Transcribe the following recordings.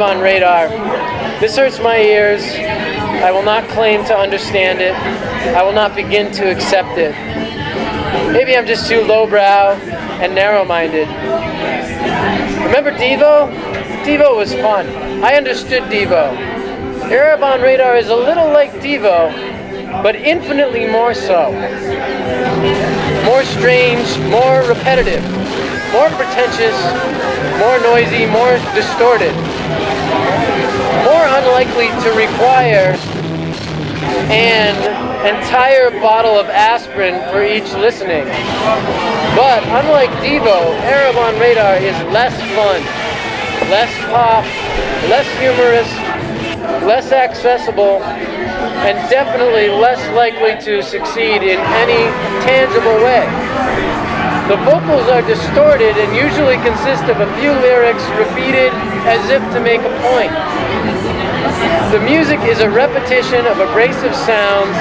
on Radar. This hurts my ears. I will not claim to understand it. I will not begin to accept it. Maybe I'm just too lowbrow and narrow-minded. Remember Devo? Devo was fun. I understood Devo. Arab on Radar is a little like Devo, but infinitely more so. More strange, more repetitive, more pretentious, more noisy, more distorted. More unlikely to require an entire bottle of aspirin for each listening. But unlike Devo, Arab on Radar is less fun, less pop, less humorous, less accessible, and definitely less likely to succeed in any tangible way. The vocals are distorted and usually consist of a few lyrics repeated as if to make a point. The music is a repetition of abrasive sounds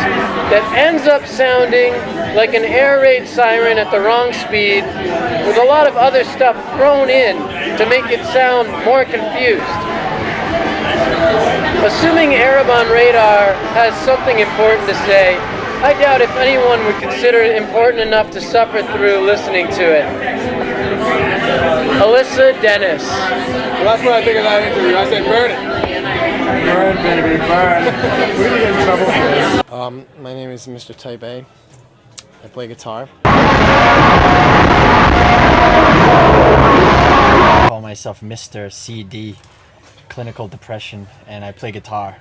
that ends up sounding like an air raid siren at the wrong speed, with a lot of other stuff thrown in to make it sound more confused. Assuming Arab on Radar has something important to say, I doubt if anyone would consider it important enough to suffer through listening to it. Alyssa Dennis. Well, that's what I think of that interview. I said burn it. Burn, baby, burn. We're gonna get in trouble for this. My name is Mr. Type A. I play guitar. I call myself Mr. CD, clinical depression, and I play guitar.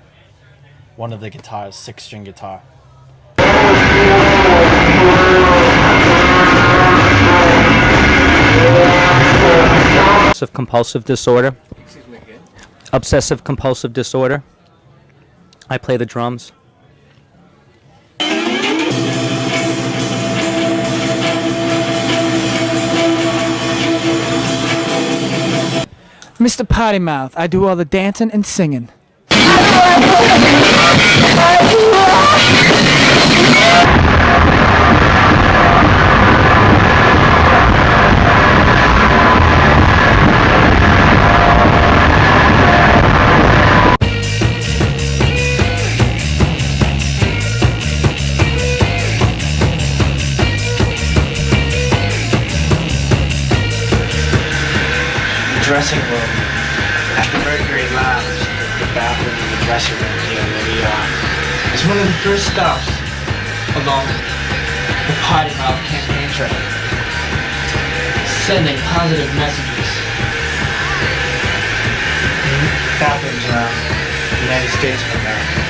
One of the guitars, 6-string guitar. Obsessive compulsive disorder. Obsessive compulsive disorder. I play the drums. Mr. Potty Mouth, I do all the dancing and singing. Dressing room at the Mercury Lounge, the bathroom and the dressing room here in the it's one of the first stops along the Potty Mouth campaign trail, sending positive messages in bathrooms around the United States of America.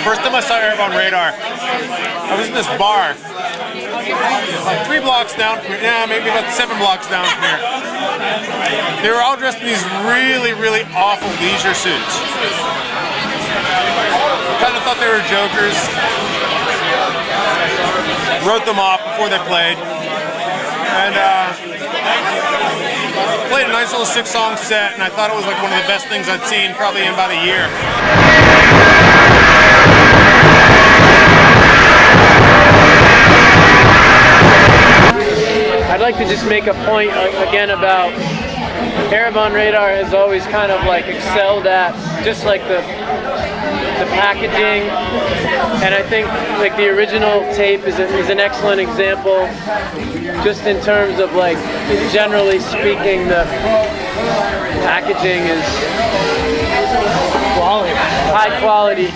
First time I saw Arab on Radar, I was in this bar, like 3 blocks down from here, maybe about 7 blocks down from here. They were all dressed in these really, really awful leisure suits. Kind of thought they were jokers. Wrote them off before they played. And played a nice little 6-song set, and I thought it was like one of the best things I'd seen probably in about a year. I'd like to just make a point again about Arab on Radar has always kind of like excelled at just like the packaging, and I think like the original tape is an excellent example just in terms of like generally speaking the packaging is quality, high quality.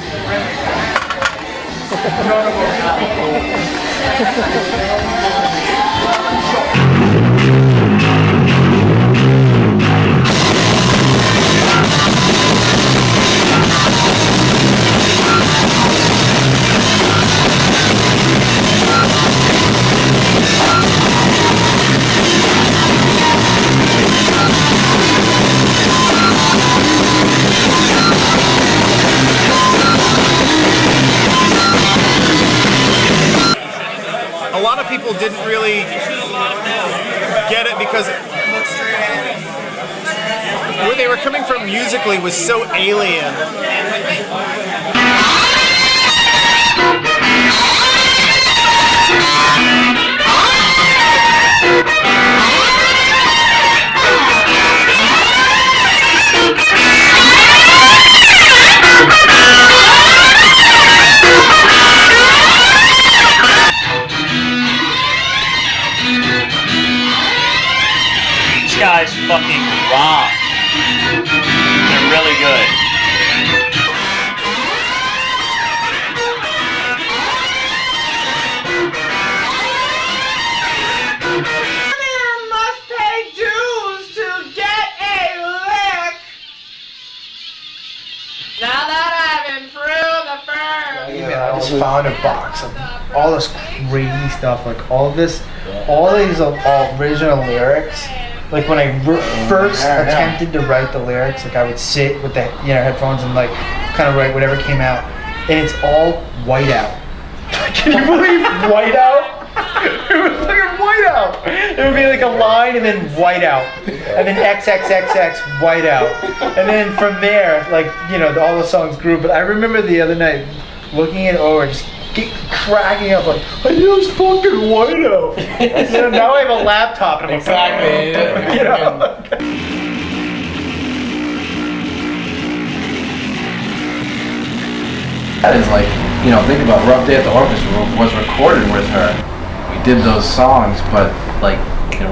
A lot of people didn't really get it because where they were coming from musically was so alien. These guys fucking rock. They're really good. Must pay dues to get a lick. Now that I've improved the firm. I just found a box of all this crazy stuff, like all these all original lyrics. Like when I first attempted to write the lyrics, like I would sit with the headphones and like kind of write whatever came out, and it's all white out. Can you believe white out? It was like white out. It would be like a line and then white out, and then XXXX white out, and then from there, like all the songs grew. But I remember the other night looking it over, just cracking up like, I used fucking white out. Now I have a laptop and I'm exactly. That is like, think about Rough Day at the Orchestra was recorded with her. We did those songs, but like,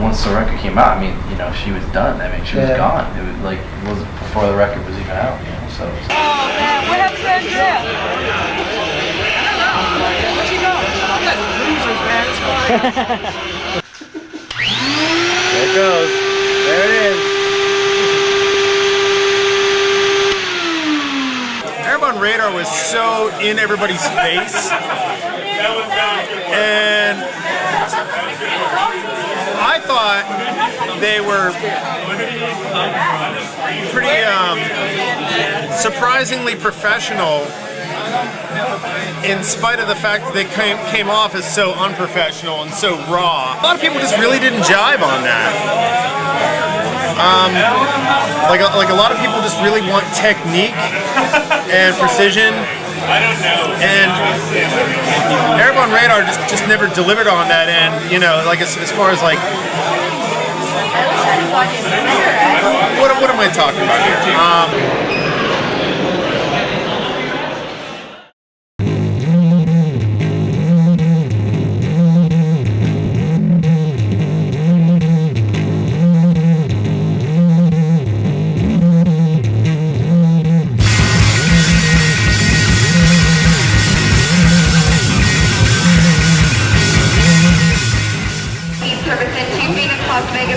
once the record came out, I mean, she was done. I mean, she was gone. It was like, it was before the record was even out, so. Oh man, what happened to Andrea? Where'd she go? You guys are losers, man. It's fine. There it goes. There it is. Airborne Radar was so in everybody's face, and I thought they were pretty surprisingly professional, in spite of the fact that they came off as so unprofessional and so raw. A lot of people just really didn't jive on that. Like a lot of people just really want technique and precision. And Airborne Radar just never delivered on that end. Like as far as like, what am I talking about here?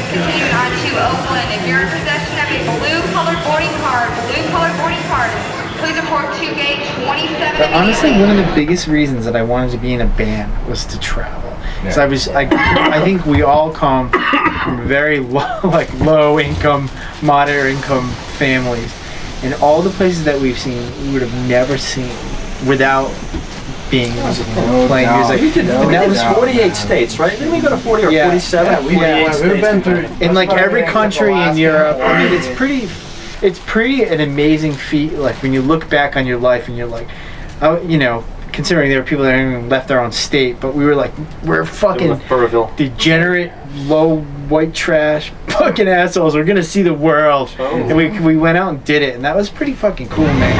Continuing on to Oakland. If you're in possession of a blue-colored boarding card, please report to gate 27. But honestly, one of the biggest reasons that I wanted to be in a band was to travel. So I think we all come from very low income, moderate income families, and all the places that we've seen, we would have never seen without being playing music. We did. And that was 48 states, right? Didn't we go to 40 or 47? Yeah, we've been through in like every country in Europe. I mean, it's pretty an amazing feat. Like when you look back on your life and you're like, considering there were people that haven't even left their own state, but we're fucking degenerate, low white trash fucking assholes. We're gonna see the world, and we went out and did it, and that was pretty fucking cool, man.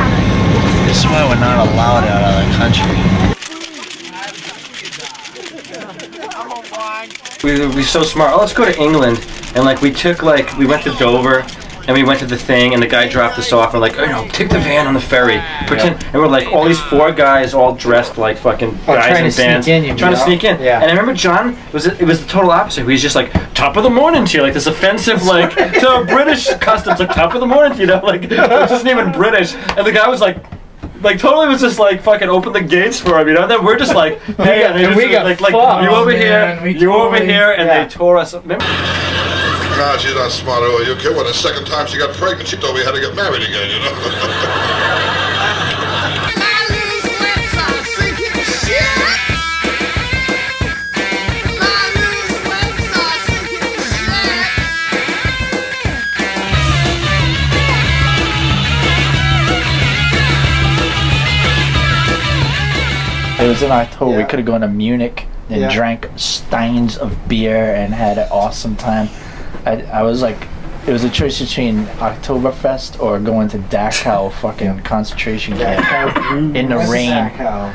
This is why we're not allowed out of the country. We're so smart. Oh, let's go to England. And we went to Dover and we went to the thing and the guy dropped us off and take the van on the ferry. Pretend, and we're like all these 4 guys all dressed like fucking guys in bands. Trying to sneak in. Yeah. And I remember John, it was the total opposite. He was just like, top of the morning to you, like this offensive to our British customs, like top of the morning to you, it wasn't even British. And the guy was like totally was just like fucking open the gates for him, And then we're just like, hey, and we got like you over here, you over here, and they tore us. Remember? No, she's not smart. Oh, you kid. When the second time she got pregnant, she told me how to get married again, was in October. We could have gone to Munich and drank steins of beer and had an awesome time. I was like, it was a choice between Oktoberfest or going to Dachau fucking concentration camp in the rain.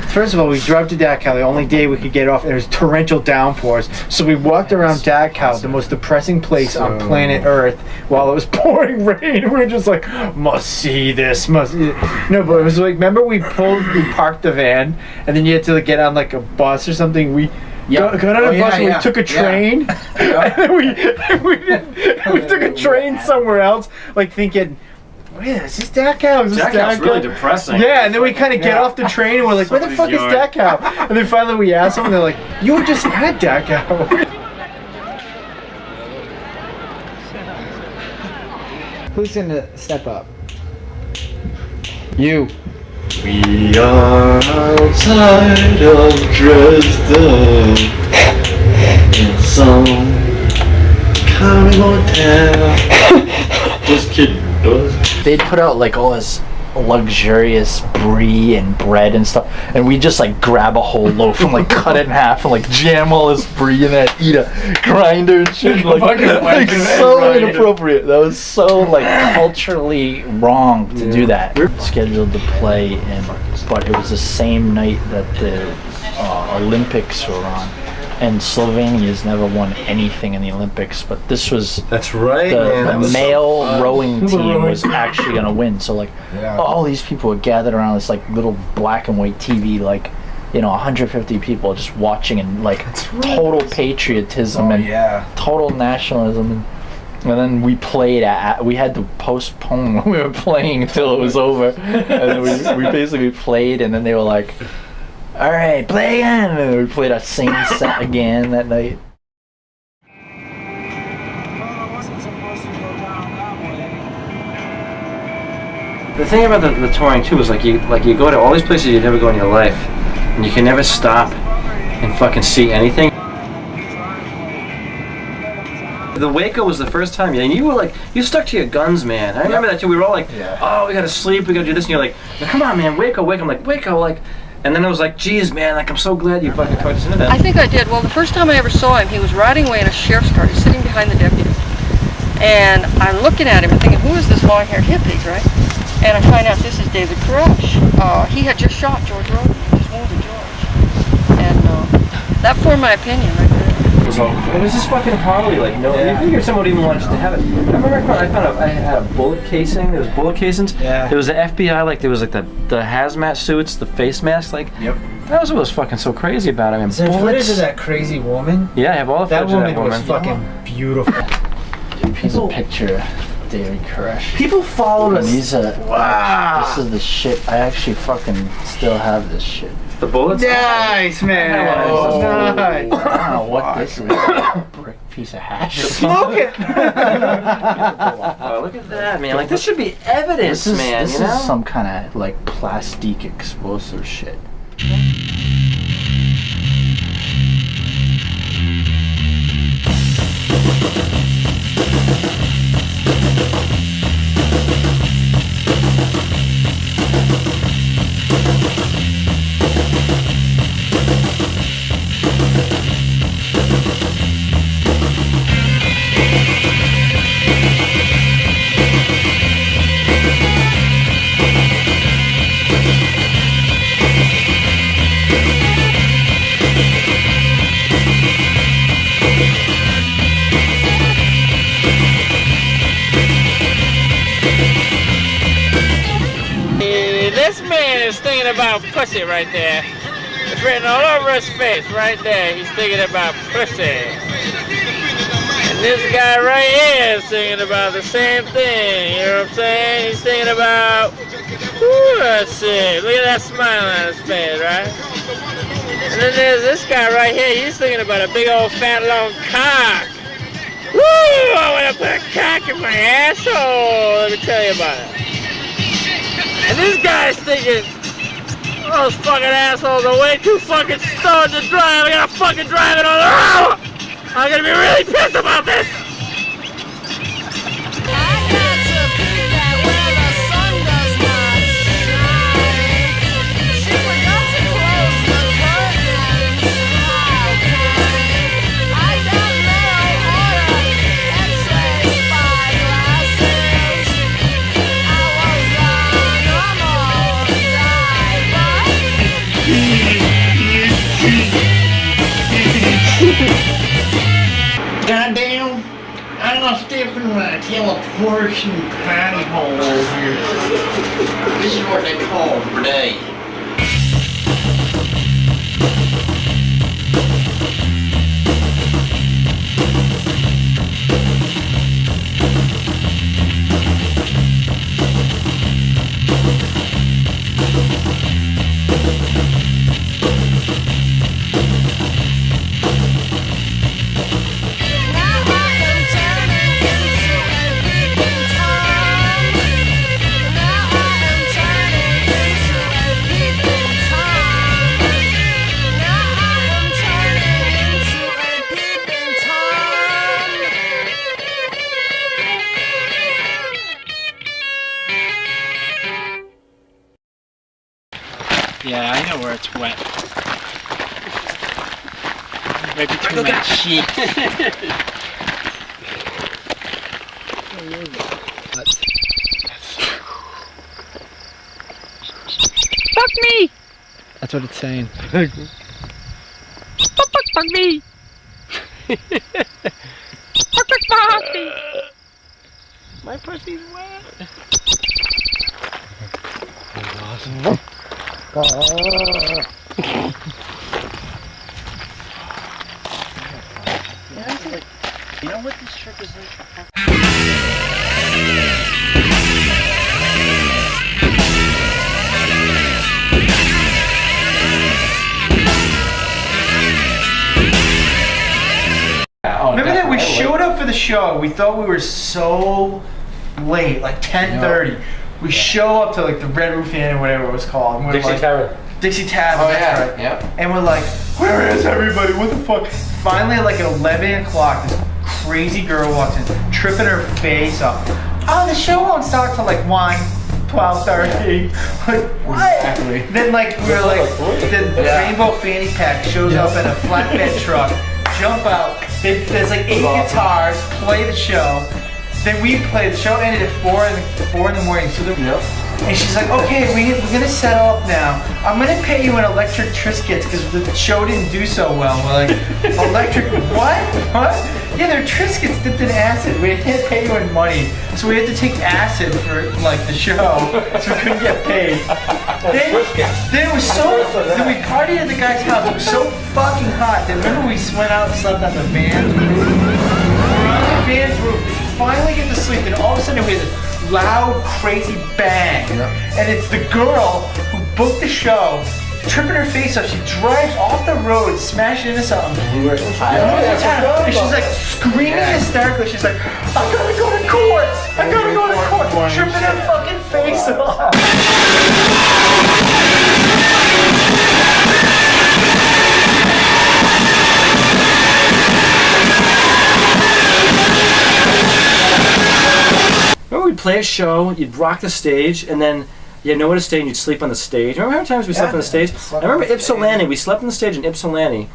First of all, we drove to Dachau the only day we could get off. There was torrential downpours, so we walked around Dachau, the most depressing place on planet Earth, while it was pouring rain. We were just like, must see this, must see it. No, but it was like, remember we parked the van, and then you had to like, get on like a bus or something. We got on a bus and we took a train. And then we took a train somewhere else, like thinking, wait, is this Dachau? Is this Dachau's Dachau? really depressing. Yeah, and then we kind of get off the train and we're like, where the fuck is Dachau? And then finally we asked them and they're like, you were just at Dachau. Who's gonna step up? You. We are outside of Dresden in some kind of hotel. Just kidding. They'd put out like all this luxurious brie and bread and stuff, and we just like grab a whole loaf and like cut it in half and like jam all this brie in that, eat a grinder and shit. Like so inappropriate. That was so like culturally wrong to do that. We're scheduled to play but it was the same night that the Olympics were on. And Slovenia's never won anything in the Olympics, but this was the male rowing team was actually going to win. So like all these people were gathered around this like little black and white TV, like 150 people just watching, and like total patriotism and total nationalism. And then we played we had to postpone when we were playing until it was over. And then we basically played, and then they were like, all right, play again. And we played our same set again that night. The thing about the touring too is like you go to all these places you never go in your life, and you can never stop and fucking see anything. The Waco was the first time, and you were like, you stuck to your guns, man. I remember that too. We were all like, oh, we gotta sleep, we gotta do this, and you're like, come on, man, Waco, Waco. I'm like, Waco, like. And then it was like, geez, man, like I'm so glad you fucking talked us into that. I think I did. Well, the first time I ever saw him, he was riding away in a sheriff's car. He's sitting behind the deputy. And I'm looking at him and thinking, who is this long-haired hippie, right? And I find out this is David Koresh. He had just shot George Roden, just wounded George. And that formed my opinion right there. It was just fucking Harley, like, no, you figure someone even wanted to have it. I remember I had a bullet casing, there was bullet casings. Yeah. There was the FBI, like, there was like the hazmat suits, the face masks, like, that was what was fucking so crazy about it. I mean, is there footage of that crazy woman? Yeah, I have all the footage of that woman. Was fucking beautiful. Here's a picture of David Koresh. People followed us. These wow. This is the shit. I actually fucking still have this shit. The bullets? Nice, man. Oh, nice. I don't know what this is. A brick piece of hash. Smoke it. Oh, look at that, man. Like, this should be evidence, man. This is some kind of like plastic explosive shit. About pussy right there. It's written all over his face right there. He's thinking about pussy. And this guy right here is thinking about the same thing. You know what I'm saying? He's thinking about, ooh, let's see. Look at that smile on his face, right? And then there's this guy right here. He's thinking about a big old fat long cock. Woo! I want to put a cock in my asshole. Let me tell you about it. And this guy's thinking, those fucking assholes are way too fucking stoned to drive. I gotta fucking drive it on the road. I'm gonna be really pissed about this. I'm not stepping in a teleportation panty hole over here. This is what they call bidet. Yeah, I know where it's wet. Right between my cheeks. Fuck me! That's what it's saying. Fuck me! Fuck me! My pussy's wet. You know what this trip is like? Remember that we showed up for the show. We thought we were so late, like 10:30. We show up to like the Red Roof Inn or whatever it was called. And we're Dixie like, Tavern. Dixie Tavern, Oh, that's yeah. right. Yep. And we're like, where is everybody? What the fuck? Finally, at like 11 o'clock, this crazy girl walks in, tripping her face up. Oh, the show won't start till like 1, 12:30. Like, what? Exactly. Then like we were like, the rainbow fanny pack shows up in a flatbed truck. Jump out. There's like 8 guitars. Play the show. Then we play. The show ended at 4 in the morning. So and she's like, okay, we're gonna set up now. I'm gonna pay you in electric Triscuits because the show didn't do so well. We're like, electric what? What? Yeah, they're Triscuits dipped in acid. We can't pay you in money, so we had to take acid for like the show, so we couldn't get paid. Then it was so. Then we partied at the guy's house. It was so fucking hot. Then remember we went out and slept on the van's roof. We're on the van's roof. Finally get to sleep, and all of a sudden we had this loud, crazy bang. And it's the girl who booked the show, tripping her face up. She drives off the road, smashing into something. And she's like screaming hysterically. She's like, I gotta go to court. I gotta go to court. Tripping her fucking face off. Remember we'd play a show, you'd rock the stage, and then you had nowhere to stay and you'd sleep on the stage. Remember how many times we slept on the stage? I remember Ypsilanti, we slept on the stage in Ypsilanti,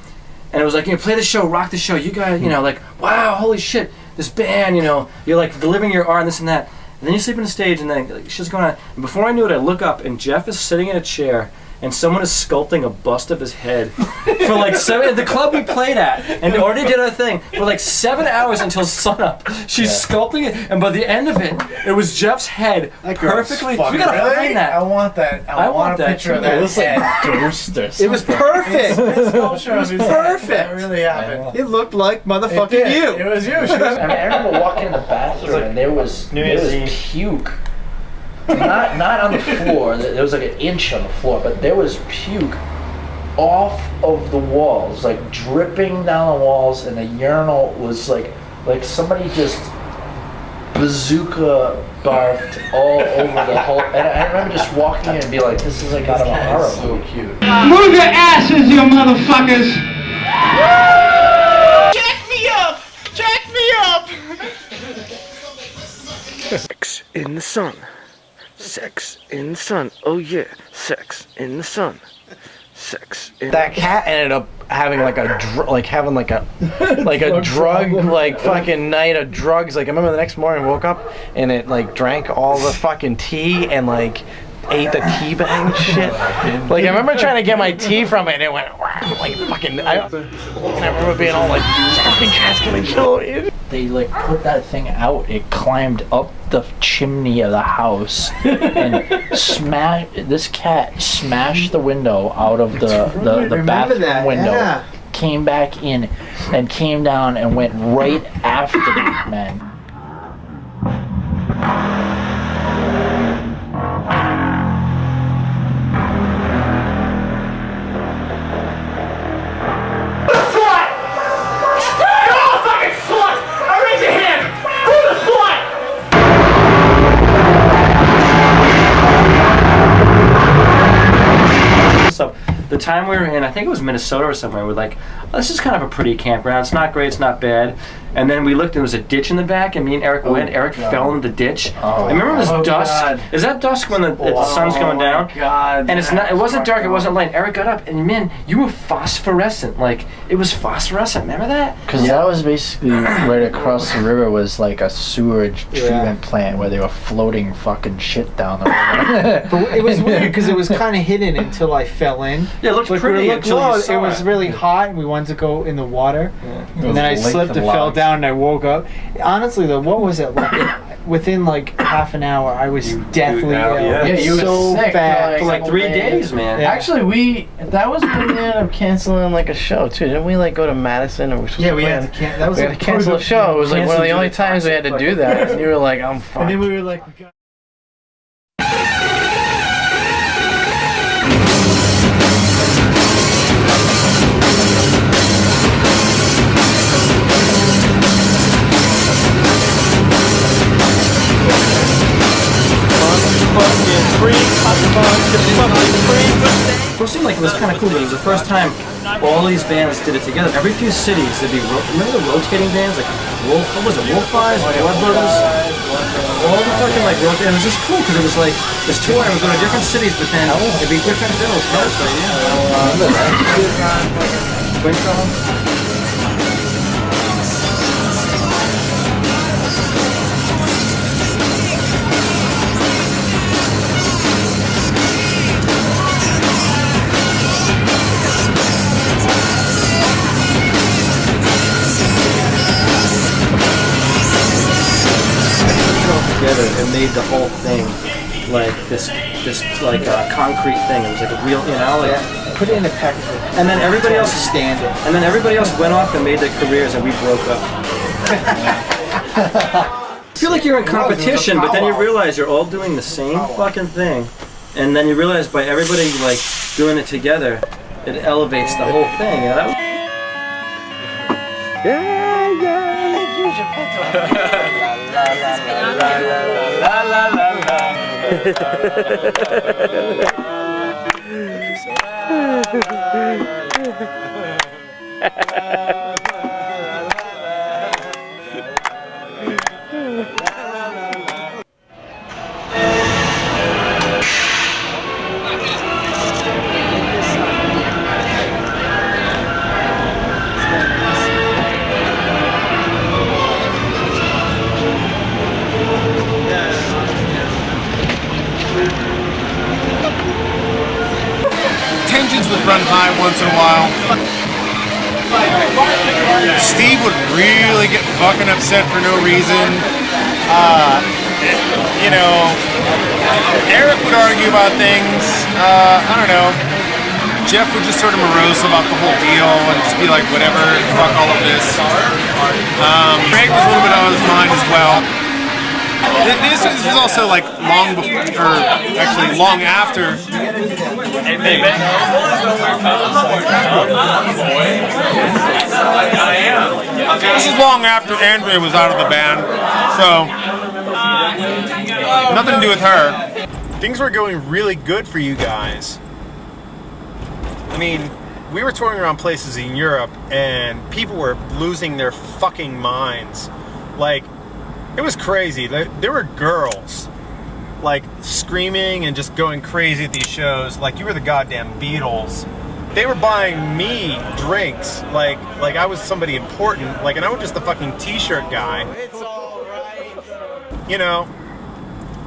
and it was like, you know, play the show, rock the show, you guys, you know, like, wow, holy shit, this band, you know, you're like delivering your art and this and that. And then you sleep on the stage and then like, shit's going on. And before I knew it, I look up and Jeff is sitting in a chair and someone is sculpting a bust of his head for like 7 at the club we played at, and already did our thing for like 7 hours until sunup. She's sculpting it, and by the end of it, it was Jeff's head perfectly. We gotta find that. I want that. I want a picture of that. It was like ghost or something. It was perfect. That sculpture It was perfect. That really happened. It looked like motherfucking you. It was you. I mean, I remember walking in the bathroom and there was puke. Not on the floor. There was like an inch on the floor, but there was puke off of the walls, like dripping down the walls, and the urinal was like somebody just bazooka barfed all over the whole. And I remember just walking in and be like, "This is like out of a horror movie." So cute. Move your asses, you motherfuckers! Jack me up! Jack me up! Sex in the sun. Sex in the sun. Oh yeah. Sex in the sun. Sex in That cat ended up having like a having like a drug like fucking night of drugs. Like I remember the next morning I woke up and it like drank all the fucking tea and like ate the tea bag shit. Like I remember trying to get my tea from it and it went like fucking. And I remember being all like, "This fucking cat's gonna kill me." they like put that thing out. It climbed up the chimney of the house and this cat smashed the window out of the bathroom window. Yeah. Came back in and came down and went right after the men. So the time we were in, I think it was Minnesota or somewhere, we're like, oh, this is kind of a pretty campground. It's not great, it's not bad. And then we looked and there was a ditch in the back, and me and Eric went. Eric fell in the ditch. I remember it was dusk. God. Is that dusk when the sun's going down? God. And it's not. It wasn't dark. It wasn't light. Eric got up, and man, you were phosphorescent. Like it was phosphorescent. Remember that? Because that was basically right across the river was like a sewage treatment plant where they were floating fucking shit down the river. But it was weird because it was kind of hidden until I fell in. Yeah, it looked like pretty until you saw it was really hot and we wanted to go in the water. And then I licked slipped the and fell logs. down and I woke up. Honestly though, what was it like? Within like half an hour, I was deathly ill. Yeah, you were so sick bad. For like 3 days, man. Yeah. Actually, that was when we ended up canceling like a show too. Didn't we like go to Madison or Yeah, we had to that was we had to cancel a show. It was like one of the only times we had to do that. And you were like, I'm fine. And then we were like, we got Well, it seemed like it was kind of cool. It was the first time all these bands did it together. Every few cities, there'd be remember the rotating bands like Wolf? What was it? Wolf Eyes, Blood Brothers. All the fucking like rotating. It was just cool because it was like this tour and we go to different cities, but then it'd be different bills. Together and made the whole thing like this like concrete thing. It was like a real, you know, like put it in a package. And then everybody else stand it. And then everybody else went off and made their careers, and we broke up. I feel like you're in competition, but then you realize you're all doing the same fucking thing, and then you realize by everybody like doing it together, it elevates the whole thing. You know? Tensions would run high once in a while. Steve would really get fucking upset for no reason. You know, Eric would argue about things. I don't know. Jeff would just sort of morose about the whole deal and just be like, whatever, fuck all of this. Craig was a little bit on his mind as well. This was also like long before, or actually long after. This is long after Andrea was out of the band, so nothing to do with her. Things were going really good for you guys. I mean, we were touring around places in Europe, and people were losing their fucking minds. Like, it was crazy. There were girls, like, screaming and just going crazy at these shows, like you were the goddamn Beatles. They were buying me drinks, like I was somebody important, like, and I was just the fucking t-shirt guy. It's all right. You know,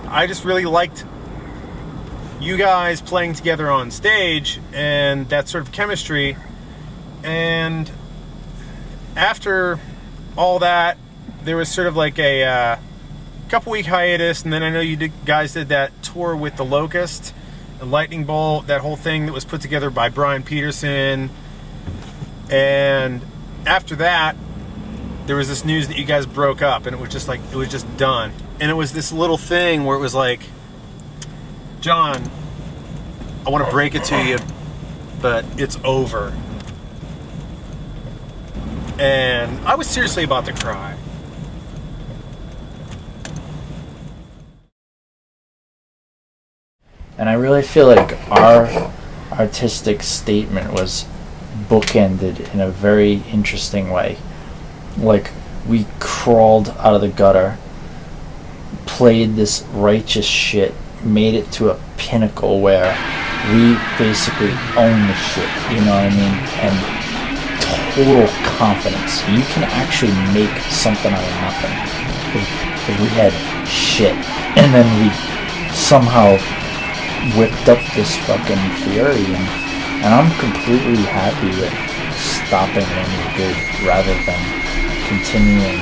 I just really liked you guys playing together on stage and that sort of chemistry. And after all that, there was sort of like a couple week hiatus, and then I know you guys did that tour with the Locust, the Lightning Bolt, that whole thing that was put together by Brian Peterson. And after that, there was this news that you guys broke up, and it was just like, it was just done. And it was this little thing where it was like, John, I want to break it to you, but it's over. And I was seriously about to cry. And I really feel like our artistic statement was bookended in a very interesting way. Like, we crawled out of the gutter, played this righteous shit, made it to a pinnacle where we basically own the shit, you know what I mean? And total confidence. You can actually make something out of nothing. Because we had shit. And then we somehow whipped up this fucking fury, and I'm completely happy with stopping when we did rather than continuing